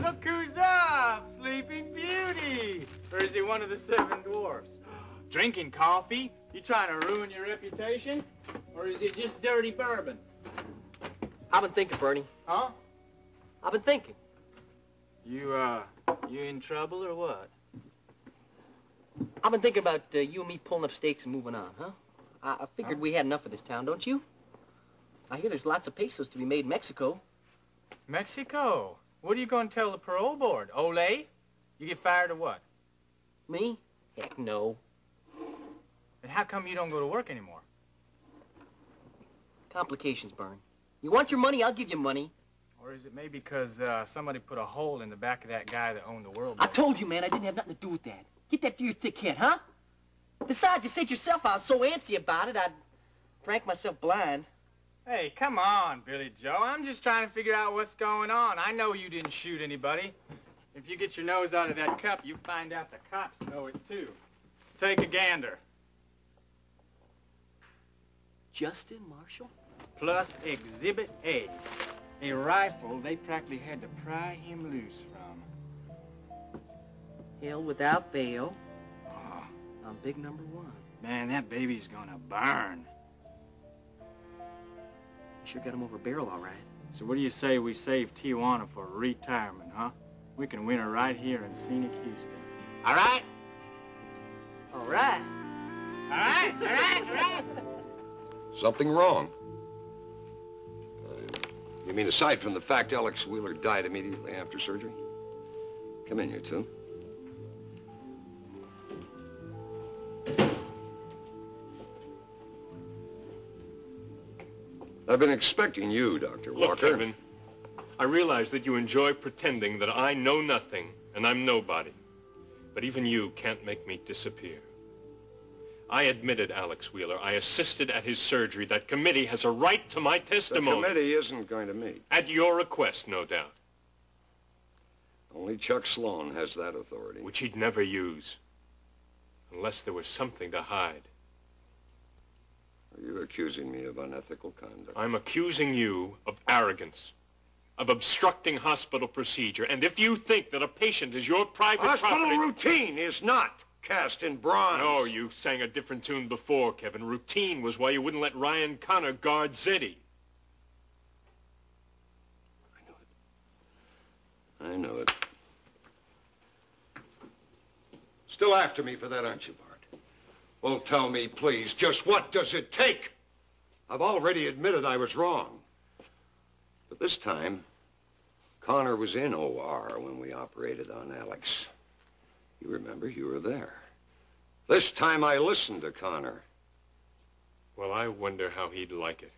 Look who's up! Sleeping Beauty! Or is he one of the 7 dwarfs? Drinking coffee? You trying to ruin your reputation? Or is it just dirty bourbon? I've been thinking, Bernie. Huh? I've been thinking. You in trouble or what? I've been thinking about you and me pulling up stakes and moving on, huh? I figured we had enough of this town, don't you? I hear there's lots of pesos to be made in Mexico. Mexico? What are you going to tell the parole board? Ole? You get fired or what? Me? Heck no. And how come you don't go to work anymore? Complications, Bernie. You want your money, I'll give you money. Or is it maybe because somebody put a hole in the back of that guy that owned the world? I told you, man, I didn't have nothing to do with that. Get that through your thick head, huh? Besides, you said yourself I was so antsy about it, I'd drank myself blind. Hey, come on, Billy Joe. I'm just trying to figure out what's going on. I know you didn't shoot anybody. If you get your nose out of that cup, you find out the cops know it, too. Take a gander. Justin Marshall? Plus Exhibit A. A rifle they practically had to pry him loose from. Hell without bail. Oh, I'm big number 1. man, that baby's gonna burn. You sure got him over a barrel, all right. So what do you say we save Tijuana for retirement, huh? We can win her right here in scenic Houston. All right? All right. All right, all right, all right. Something wrong? You mean aside from the fact Alex Wheeler died immediately after surgery? Come in, you two. I've been expecting you, Dr. Walker. Look, Kevin, I realize that you enjoy pretending that I know nothing and I'm nobody. But even you can't make me disappear. I admitted Alex Wheeler. I assisted at his surgery. That committee has a right to my testimony. The committee isn't going to meet. At your request, no doubt. Only Chuck Sloan has that authority. Which he'd never use. Unless there was something to hide. Are you accusing me of unethical conduct? I'm accusing you of arrogance. Of obstructing hospital procedure. And if you think that a patient is your private property... Hospital routine is not cast in bronze. No, you sang a different tune before, Kevin. Routine was why you wouldn't let Ryan Connor guard Zeddy. I know it. Still after me for that, aren't you, Bart? Well, tell me, please, just what does it take? I've already admitted I was wrong. But this time, Connor was in OR when we operated on Alex. You remember, you were there. This time I listened to Connor. Well, I wonder how he'd like it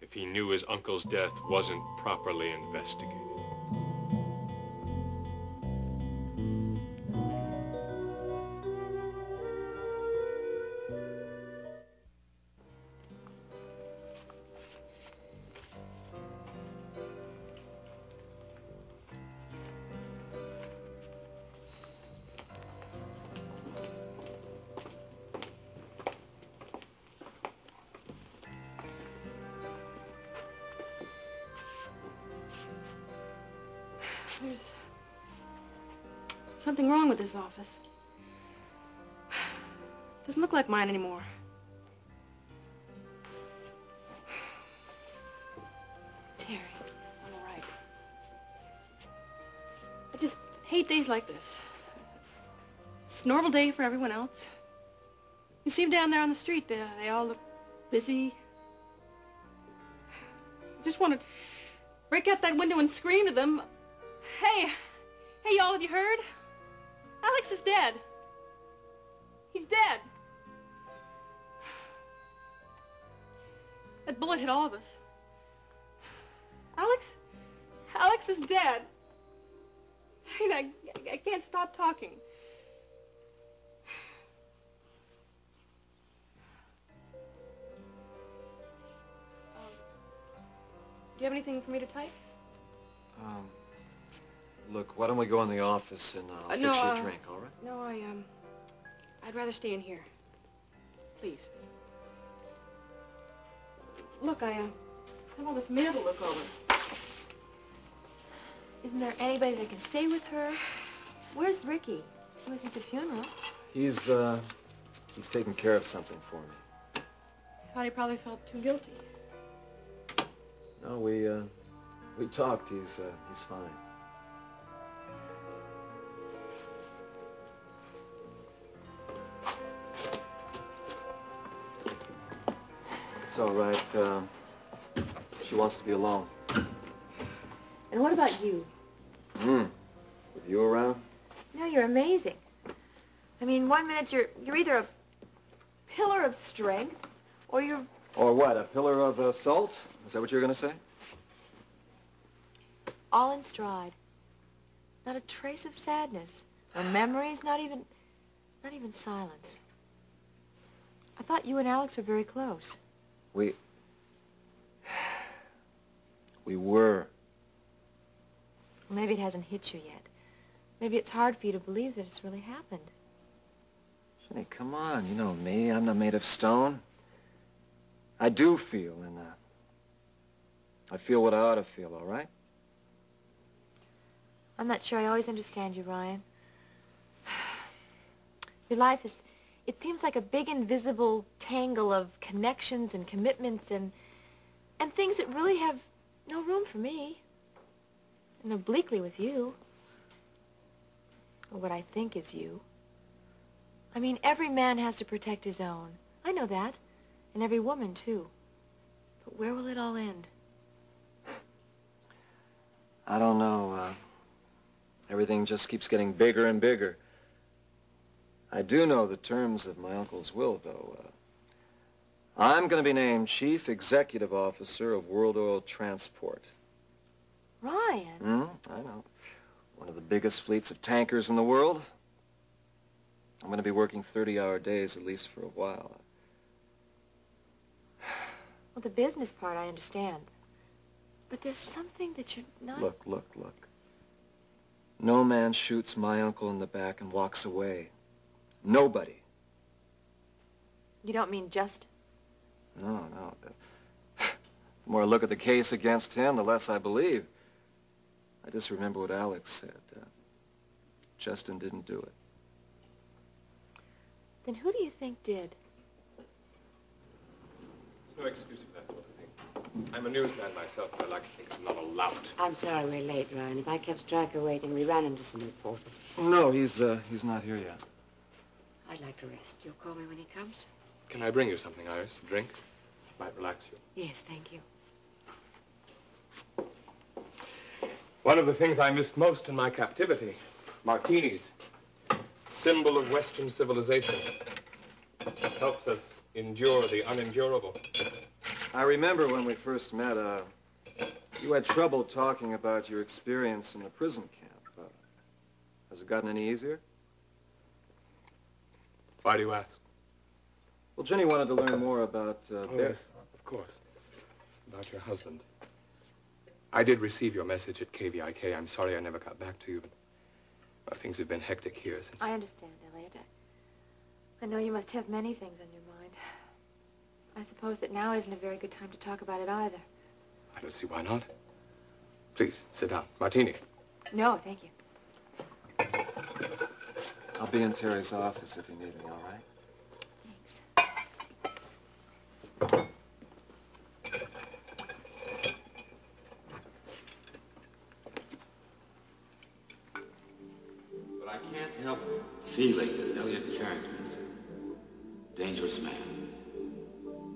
if he knew his uncle's death wasn't properly investigated. There's something wrong with this office. Doesn't look like mine anymore. Terry, I'm all right. I just hate days like this. It's a normal day for everyone else. You see them down there on the street. They all look busy. I just want to break out that window and scream to them. Hey, y'all, have you heard? Alex is dead. He's dead. That bullet hit all of us. Alex is dead. I can't stop talking. Do you have anything for me to type? Look, why don't we go in the office and I'll fix you a drink, all right? No, I'd rather stay in here. Please. Look, I have all this mail to look over. Isn't there anybody that can stay with her? Where's Ricky? He was at the funeral. He's taking care of something for me. Thought he probably felt too guilty. No, we talked. He's fine. It's all right. She wants to be alone. And what about you? With you around? No, you're amazing. I mean, one minute you're either a pillar of strength, or you're... Or what, a pillar of salt? Is that what you're going to say? all in stride. Not a trace of sadness, or memories, not even silence. I thought you and Alex were very close. We were. Maybe it hasn't hit you yet. Maybe it's hard for you to believe that it's really happened. Jenny, come on. You know me. I'm not made of stone. I do feel, and I feel what I ought to feel, all right? I'm not sure I always understand you, Ryan. Your life is, it seems like a big invisible tangle of connections and commitments and things that really have no room for me. And obliquely with you. Or what I think is you. I mean, every man has to protect his own. I know that. And every woman, too. But where will it all end? I don't know. Everything just keeps getting bigger and bigger. I do know the terms of my uncle's will, though. I'm going to be named Chief Executive Officer of World Oil Transport. Ryan? I know. One of the biggest fleets of tankers in the world. I'm going to be working 30-hour days, at least for a while. Well, the business part I understand. But there's something that you're not... Look. No man shoots my uncle in the back and walks away. Nobody. You don't mean just... No. The more I look at the case against him, the less I believe. I just remember what Alex said. Justin didn't do it. Then who do you think did? There's no excuse for that sort of thing. I'm a newsman myself, but I like to think I'm not a lout. I'm sorry we're late, Ryan. If I kept Stryker waiting, we ran into some reporters. No, he's not here yet. I'd like to rest. You'll call me when he comes? Can I bring you something, Iris? A drink? Might relax you. Yes, thank you. One of the things I missed most in my captivity, martinis. Symbol of Western civilization. Helps us endure the unendurable. I remember when we first met, you had trouble talking about your experience in the prison camp. Has it gotten any easier? Why do you ask? Well, Jenny wanted to learn more about Yes, of course. About your husband. I did receive your message at KVIK. I'm sorry I never got back to you, but things have been hectic here since... I understand, Elliot. I know you must have many things on your mind. I suppose that now isn't a very good time to talk about it either. I don't see why not. Please, sit down. Martini. No, thank you. I'll be in Terry's office if you need me, all right? Thanks. But I can't help feeling that Elliot Carrington is a dangerous man.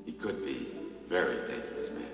He could be a very dangerous man.